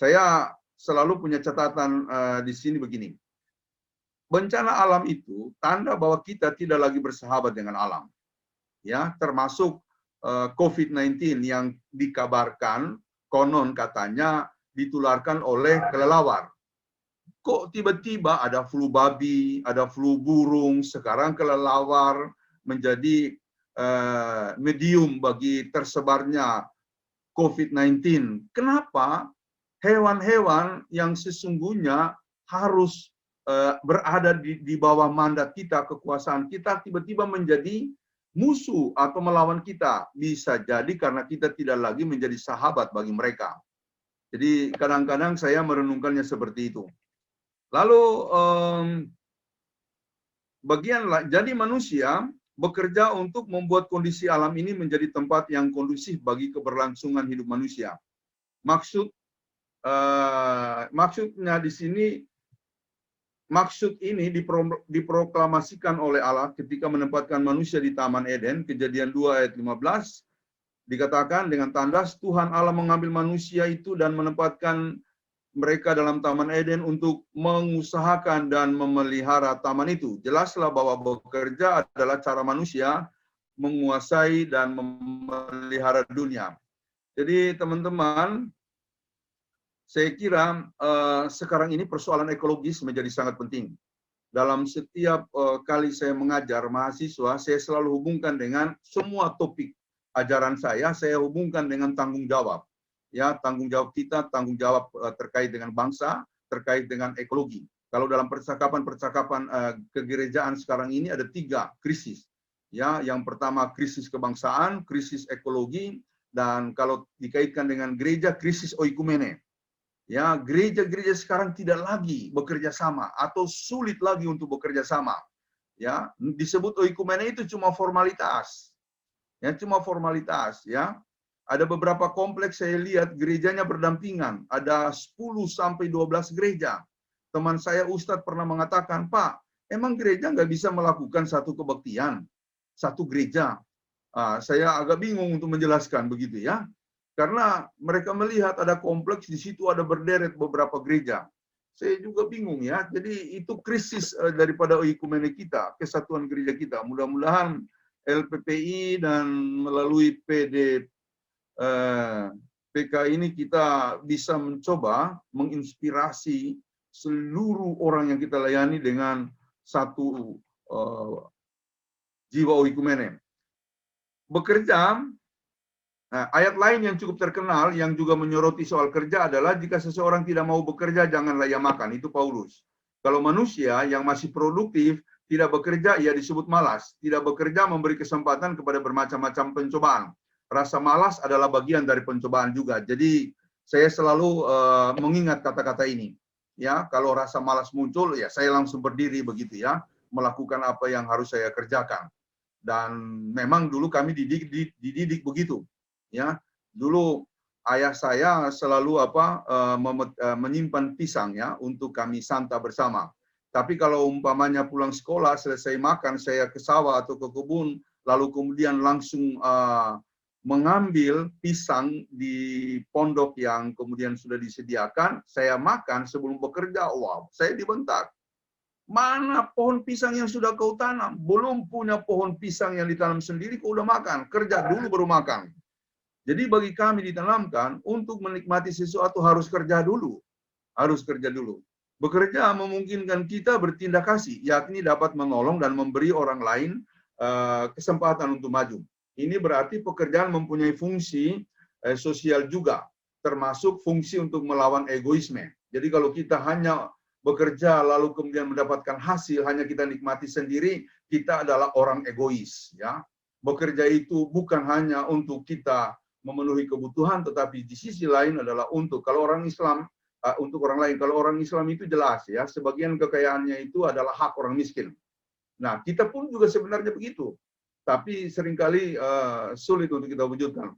Saya selalu punya catatan di sini begini. Bencana alam itu tanda bahwa kita tidak lagi bersahabat dengan alam. Ya, termasuk COVID-19 yang dikabarkan konon katanya ditularkan oleh kelelawar. Kok tiba-tiba ada flu babi, ada flu burung, sekarang kelelawar menjadi medium bagi tersebarnya COVID-19. Kenapa? Hewan-hewan yang sesungguhnya harus berada di bawah mandat kita, kekuasaan kita, tiba-tiba menjadi musuh atau melawan kita. Bisa jadi karena kita tidak lagi menjadi sahabat bagi mereka. Jadi kadang-kadang saya merenungkannya seperti itu. Lalu jadi manusia bekerja untuk membuat kondisi alam ini menjadi tempat yang kondusif bagi keberlangsungan hidup manusia. Maksudnya di sini, maksud ini diproklamasikan oleh Allah ketika menempatkan manusia di Taman Eden, Kejadian 2 ayat 15, dikatakan dengan tandas Tuhan Allah mengambil manusia itu dan menempatkan mereka dalam Taman Eden untuk mengusahakan dan memelihara taman itu. Jelaslah bahwa bekerja adalah cara manusia menguasai dan memelihara dunia. Jadi teman-teman, saya kira sekarang ini persoalan ekologis menjadi sangat penting. Dalam setiap kali saya mengajar mahasiswa, saya selalu hubungkan dengan semua topik ajaran saya hubungkan dengan tanggung jawab. Ya, tanggung jawab kita, tanggung jawab terkait dengan bangsa, terkait dengan ekologi. Kalau dalam percakapan kegerejaan sekarang ini ada 3 krisis. Ya, yang pertama krisis kebangsaan, krisis ekologi, dan kalau dikaitkan dengan gereja, krisis oikumene. Ya, gereja-gereja sekarang tidak lagi bekerja sama atau sulit lagi untuk bekerja sama. Ya, disebut oikumene itu cuma formalitas. Ya, cuma formalitas, ya. Ada beberapa kompleks saya lihat gerejanya berdampingan, ada 10 sampai 12 gereja. Teman saya Ustadz pernah mengatakan, Pak, emang gereja nggak bisa melakukan satu kebaktian, satu gereja? Saya agak bingung untuk menjelaskan begitu ya. Karena mereka melihat ada kompleks, di situ ada berderet beberapa gereja. Saya juga bingung ya. Jadi itu krisis daripada oikumene kita, kesatuan gereja kita. Mudah-mudahan LPPI dan melalui PK ini kita bisa mencoba menginspirasi seluruh orang yang kita layani dengan satu jiwa oikumene. Bekerja. Nah, ayat lain yang cukup terkenal yang juga menyoroti soal kerja adalah jika seseorang tidak mau bekerja, janganlah ia makan. Itu Paulus. Kalau manusia yang masih produktif tidak bekerja, ia disebut malas. Tidak bekerja memberi kesempatan kepada bermacam-macam pencobaan. Rasa malas adalah bagian dari pencobaan juga. Jadi saya selalu mengingat kata-kata ini. Ya, kalau rasa malas muncul, ya saya langsung berdiri begitu ya, melakukan apa yang harus saya kerjakan. Dan memang dulu kami dididik begitu. Ya, dulu ayah saya selalu menyimpan pisang ya untuk kami santap bersama. Tapi kalau umpamanya pulang sekolah selesai makan, saya ke sawah atau ke kebun, lalu kemudian langsung mengambil pisang di pondok yang kemudian sudah disediakan, saya makan sebelum bekerja. Wow, saya dibentak. Mana pohon pisang yang sudah kau tanam? Belum punya pohon pisang yang ditanam sendiri, kau udah makan. Kerja dulu baru makan. Jadi bagi kami ditanamkan untuk menikmati sesuatu harus kerja dulu. Harus kerja dulu. Bekerja memungkinkan kita bertindak kasih, yakni dapat menolong dan memberi orang lain kesempatan untuk maju. Ini berarti pekerjaan mempunyai fungsi sosial juga, termasuk fungsi untuk melawan egoisme. Jadi kalau kita hanya bekerja lalu kemudian mendapatkan hasil, hanya kita nikmati sendiri, kita adalah orang egois. Ya, bekerja itu bukan hanya untuk kita memenuhi kebutuhan, tetapi di sisi lain adalah untuk orang Islam, untuk orang lain. Kalau orang Islam itu jelas ya, sebagian kekayaannya itu adalah hak orang miskin. Nah, kita pun juga sebenarnya begitu, tapi seringkali sulit untuk kita wujudkan.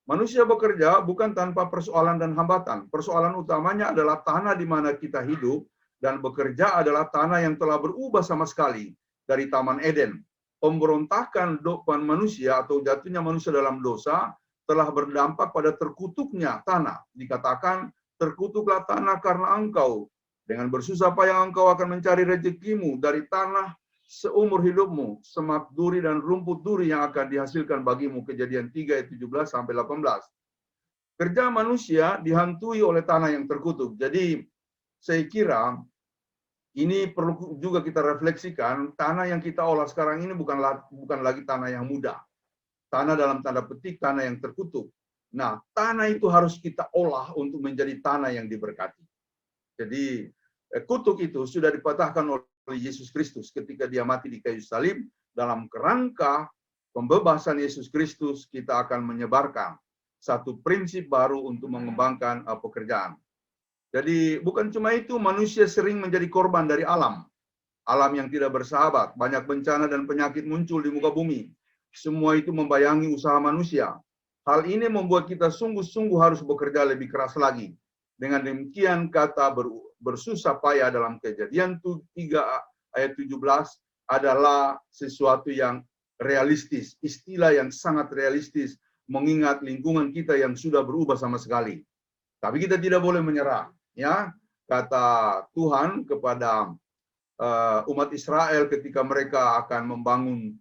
Manusia bekerja bukan tanpa persoalan dan hambatan. Persoalan utamanya adalah tanah di mana kita hidup, dan bekerja adalah tanah yang telah berubah sama sekali dari Taman Eden. Pemberontakan manusia atau jatuhnya manusia dalam dosa telah berdampak pada terkutuknya tanah. Dikatakan terkutuklah tanah karena engkau. Dengan bersusah payah engkau akan mencari rezekimu dari tanah seumur hidupmu, semak duri dan rumput duri yang akan dihasilkan bagimu. Kejadian 3 ayat 17 sampai 18. Kerja manusia dihantui oleh tanah yang terkutuk. Jadi saya kira ini perlu juga kita refleksikan, tanah yang kita olah sekarang ini bukan lagi tanah yang mudah. Tanah dalam tanda petik tanah yang terkutuk. Nah, tanah itu harus kita olah untuk menjadi tanah yang diberkati. Jadi kutuk itu sudah dipatahkan oleh Yesus Kristus ketika dia mati di kayu salib. Dalam kerangka pembebasan Yesus Kristus, kita akan menyebarkan satu prinsip baru untuk mengembangkan pekerjaan. Jadi bukan cuma itu, manusia sering menjadi korban dari alam. Alam yang tidak bersahabat, banyak bencana dan penyakit muncul di muka bumi. Semua itu membayangi usaha manusia. Hal ini membuat kita sungguh-sungguh harus bekerja lebih keras lagi. Dengan demikian kata bersusah payah dalam Kejadian 3 ayat 17 adalah sesuatu yang realistis, istilah yang sangat realistis, mengingat lingkungan kita yang sudah berubah sama sekali. Tapi kita tidak boleh menyerah, ya. Kata Tuhan kepada umat Israel ketika mereka akan membangun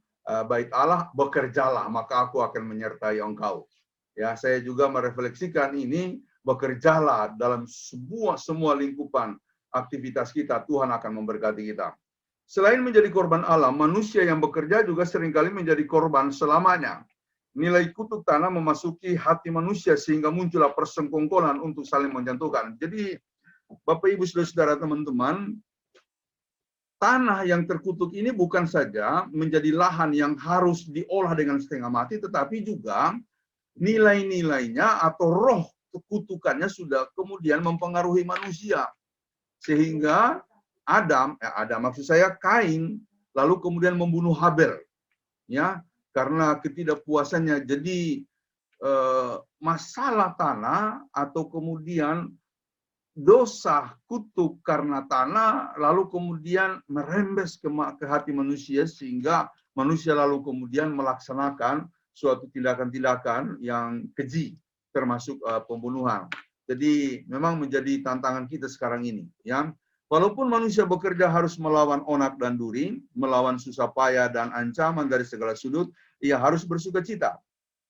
bait Allah, bekerjalah maka aku akan menyertai engkau. Ya, saya juga merefleksikan ini, bekerjalah dalam semua lingkupan aktivitas kita, Tuhan akan memberkati kita. Selain menjadi korban alam, manusia yang bekerja juga seringkali menjadi korban selamanya. Nilai kutuk tanah memasuki hati manusia sehingga muncullah persengkongkolan untuk saling menjatuhkan. Jadi, Bapak Ibu Saudara teman-teman, tanah yang terkutuk ini bukan saja menjadi lahan yang harus diolah dengan setengah mati, tetapi juga nilai-nilainya atau roh kekutukannya sudah kemudian mempengaruhi manusia. Sehingga Adam maksud saya Kain, lalu kemudian membunuh Habel. Ya, karena ketidakpuasannya. Jadi masalah tanah atau kemudian dosa kutuk karena tanah lalu kemudian merembes ke hati manusia sehingga manusia lalu kemudian melaksanakan suatu tindakan-tindakan yang keji termasuk pembunuhan. Jadi memang menjadi tantangan kita sekarang ini, ya. Walaupun manusia bekerja harus melawan onak dan duri, melawan susah payah dan ancaman dari segala sudut, ia harus bersukacita.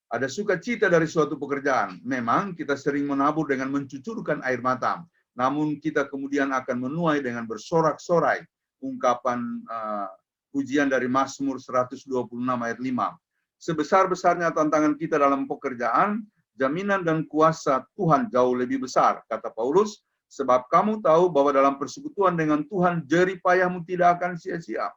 Ada sukacita dari suatu pekerjaan. Memang kita sering menabur dengan mencucurkan air mata. Namun kita kemudian akan menuai dengan bersorak-sorai. Ungkapan pujian dari Mazmur 126 ayat 5. Sebesar-besarnya tantangan kita dalam pekerjaan, jaminan dan kuasa Tuhan jauh lebih besar. Kata Paulus, sebab kamu tahu bahwa dalam persekutuan dengan Tuhan jerih payahmu tidak akan sia-sia.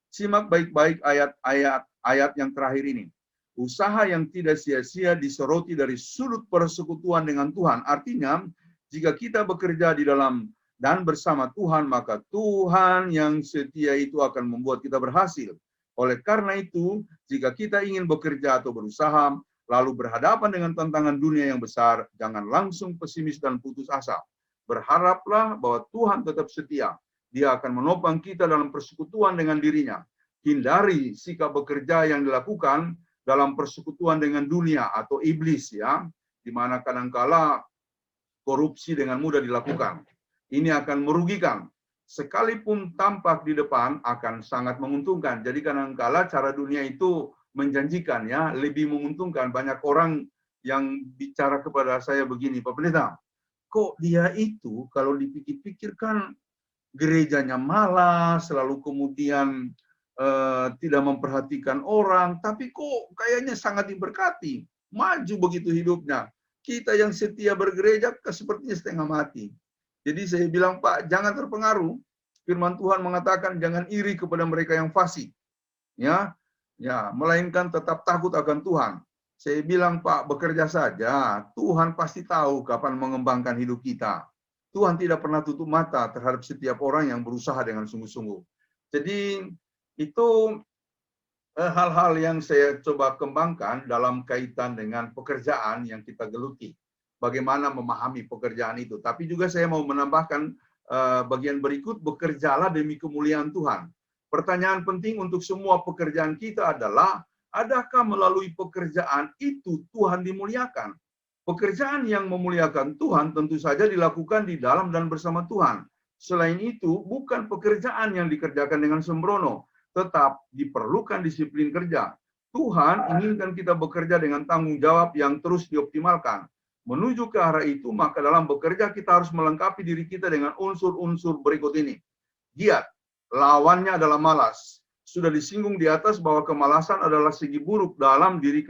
Simak baik-baik ayat yang terakhir ini. Usaha yang tidak sia-sia disoroti dari sudut persekutuan dengan Tuhan. Artinya, jika kita bekerja di dalam dan bersama Tuhan, maka Tuhan yang setia itu akan membuat kita berhasil. Oleh karena itu, jika kita ingin bekerja atau berusaha, lalu berhadapan dengan tantangan dunia yang besar, jangan langsung pesimis dan putus asa. Berharaplah bahwa Tuhan tetap setia. Dia akan menopang kita dalam persekutuan dengan dirinya. Hindari sikap bekerja yang dilakukan dalam persekutuan dengan dunia atau iblis, ya, di mana kadangkala korupsi dengan mudah dilakukan. Ini akan merugikan. Sekalipun tampak di depan akan sangat menguntungkan. Jadi kadangkala cara dunia itu menjanjikan, ya, lebih menguntungkan. Banyak orang yang bicara kepada saya begini, Pak Pendeta, kok dia itu kalau dipikir-pikirkan gerejanya malas, lalu kemudian tidak memperhatikan orang, tapi kok kayaknya sangat diberkati, maju begitu hidupnya. Kita yang setia bergereja sepertinya setengah mati. Jadi saya bilang, Pak, jangan terpengaruh. Firman Tuhan mengatakan jangan iri kepada mereka yang fasik, ya, melainkan tetap takut akan Tuhan. Saya bilang, Pak, bekerja saja. Tuhan pasti tahu kapan mengembangkan hidup kita. Tuhan tidak pernah tutup mata terhadap setiap orang yang berusaha dengan sungguh-sungguh. Jadi itu hal-hal yang saya coba kembangkan dalam kaitan dengan pekerjaan yang kita geluti. Bagaimana memahami pekerjaan itu. Tapi juga saya mau menambahkan bagian berikut, bekerjalah demi kemuliaan Tuhan. Pertanyaan penting untuk semua pekerjaan kita adalah, adakah melalui pekerjaan itu Tuhan dimuliakan? Pekerjaan yang memuliakan Tuhan tentu saja dilakukan di dalam dan bersama Tuhan. Selain itu, bukan pekerjaan yang dikerjakan dengan sembrono, tetap diperlukan disiplin kerja. Tuhan inginkan kita bekerja dengan tanggung jawab yang terus dioptimalkan. Menuju ke arah itu, maka dalam bekerja kita harus melengkapi diri kita dengan unsur-unsur berikut ini. Giat, lawannya adalah malas. Sudah disinggung di atas bahwa kemalasan adalah segi buruk dalam diri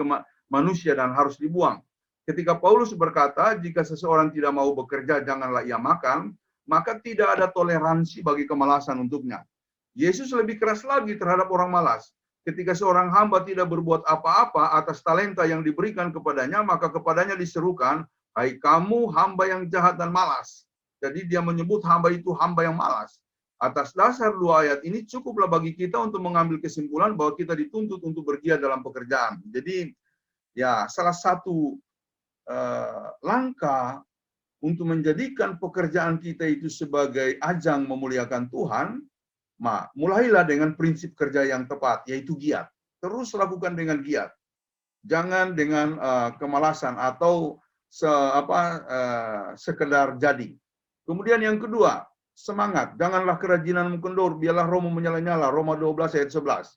manusia dan harus dibuang. Ketika Paulus berkata, jika seseorang tidak mau bekerja, janganlah ia makan, maka tidak ada toleransi bagi kemalasan untuknya. Yesus lebih keras lagi terhadap orang malas. Ketika seorang hamba tidak berbuat apa-apa atas talenta yang diberikan kepadanya, maka kepadanya diserukan, hai kamu hamba yang jahat dan malas. Jadi dia menyebut hamba itu hamba yang malas. Atas dasar dua ayat ini cukuplah bagi kita untuk mengambil kesimpulan bahwa kita dituntut untuk bergiat dalam pekerjaan. Jadi ya salah satu langkah untuk menjadikan pekerjaan kita itu sebagai ajang memuliakan Tuhan, mulailah dengan prinsip kerja yang tepat, yaitu giat. Terus lakukan dengan giat. Jangan dengan kemalasan atau sekedar jadi. Kemudian yang kedua, semangat. Janganlah kerajinanmu kendor, biarlah rohmu menyala-nyala. Roma 12 ayat 11.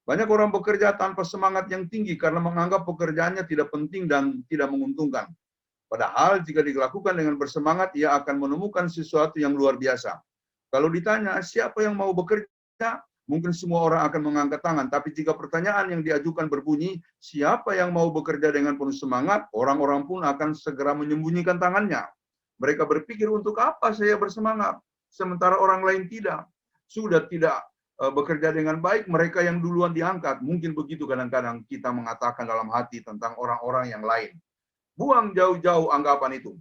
Banyak orang bekerja tanpa semangat yang tinggi karena menganggap pekerjaannya tidak penting dan tidak menguntungkan. Padahal jika dilakukan dengan bersemangat, ia akan menemukan sesuatu yang luar biasa. Kalau ditanya, siapa yang mau bekerja? Mungkin semua orang akan mengangkat tangan. Tapi jika pertanyaan yang diajukan berbunyi, siapa yang mau bekerja dengan penuh semangat? Orang-orang pun akan segera menyembunyikan tangannya. Mereka berpikir, untuk apa saya bersemangat? Sementara orang lain tidak. Sudah tidak bekerja dengan baik, mereka yang duluan diangkat. Mungkin begitu kadang-kadang kita mengatakan dalam hati tentang orang-orang yang lain. Buang jauh-jauh anggapan itu.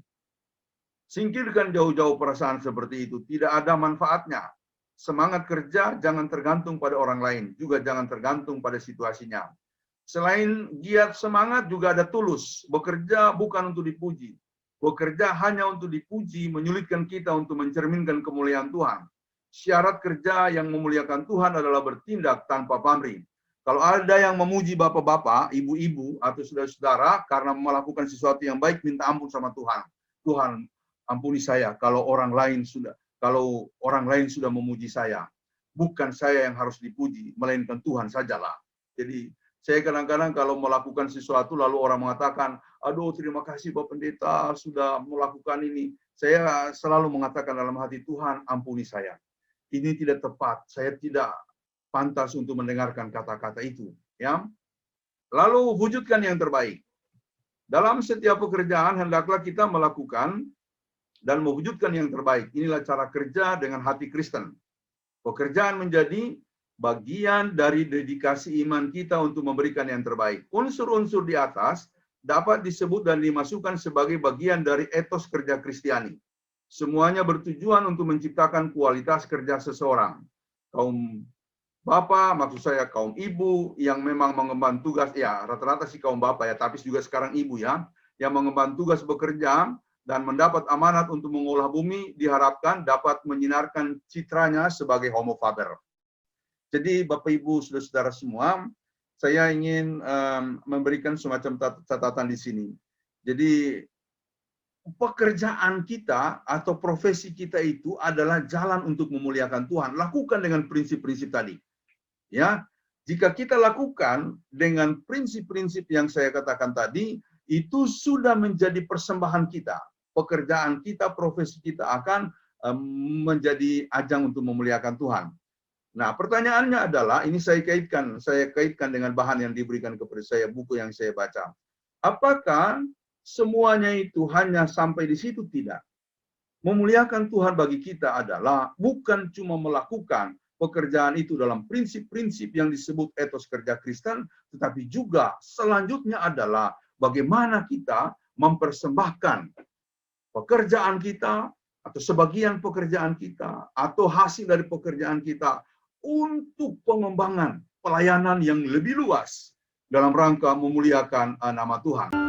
Singkirkan jauh-jauh perasaan seperti itu. Tidak ada manfaatnya. Semangat kerja jangan tergantung pada orang lain. Juga jangan tergantung pada situasinya. Selain giat semangat, juga ada tulus. Bekerja bukan untuk dipuji. Bekerja hanya untuk dipuji, menyulitkan kita untuk mencerminkan kemuliaan Tuhan. Syarat kerja yang memuliakan Tuhan adalah bertindak tanpa pamrih. Kalau ada yang memuji bapak-bapak, ibu-ibu, atau saudara-saudara karena melakukan sesuatu yang baik, minta ampun sama Tuhan. Tuhan, ampuni saya kalau orang lain sudah memuji saya. Bukan saya yang harus dipuji, melainkan Tuhan sajalah. Jadi saya kadang-kadang kalau melakukan sesuatu lalu orang mengatakan, aduh terima kasih Bapak Pendeta sudah melakukan ini. Saya selalu mengatakan dalam hati, Tuhan ampuni saya. Ini tidak tepat, saya tidak pantas untuk mendengarkan kata-kata itu. Ya. Lalu wujudkan yang terbaik. Dalam setiap pekerjaan hendaklah kita melakukan dan mewujudkan yang terbaik. Inilah cara kerja dengan hati Kristen. Pekerjaan menjadi bagian dari dedikasi iman kita untuk memberikan yang terbaik. Unsur-unsur di atas dapat disebut dan dimasukkan sebagai bagian dari etos kerja Kristiani. Semuanya bertujuan untuk menciptakan kualitas kerja seseorang. Kaum bapak, maksud saya kaum ibu yang memang mengemban tugas, ya rata-rata sih kaum bapak ya, tapi juga sekarang ibu ya, yang mengemban tugas bekerja dan mendapat amanat untuk mengolah bumi, diharapkan dapat menyinarkan citranya sebagai homo faber. Jadi Bapak Ibu, saudara-saudara semua, saya ingin memberikan semacam catatan di sini. Jadi pekerjaan kita atau profesi kita itu adalah jalan untuk memuliakan Tuhan. Lakukan dengan prinsip-prinsip tadi. Ya, jika kita lakukan dengan prinsip-prinsip yang saya katakan tadi, itu sudah menjadi persembahan kita. Pekerjaan kita, profesi kita akan menjadi ajang untuk memuliakan Tuhan. Nah, pertanyaannya adalah, ini saya kaitkan dengan bahan yang diberikan kepada saya, buku yang saya baca. Apakah semuanya itu hanya sampai di situ? Tidak. Memuliakan Tuhan bagi kita adalah bukan cuma melakukan pekerjaan itu dalam prinsip-prinsip yang disebut etos kerja Kristen, tetapi juga selanjutnya adalah bagaimana kita mempersembahkan pekerjaan kita atau sebagian pekerjaan kita atau hasil dari pekerjaan kita untuk pengembangan pelayanan yang lebih luas dalam rangka memuliakan nama Tuhan.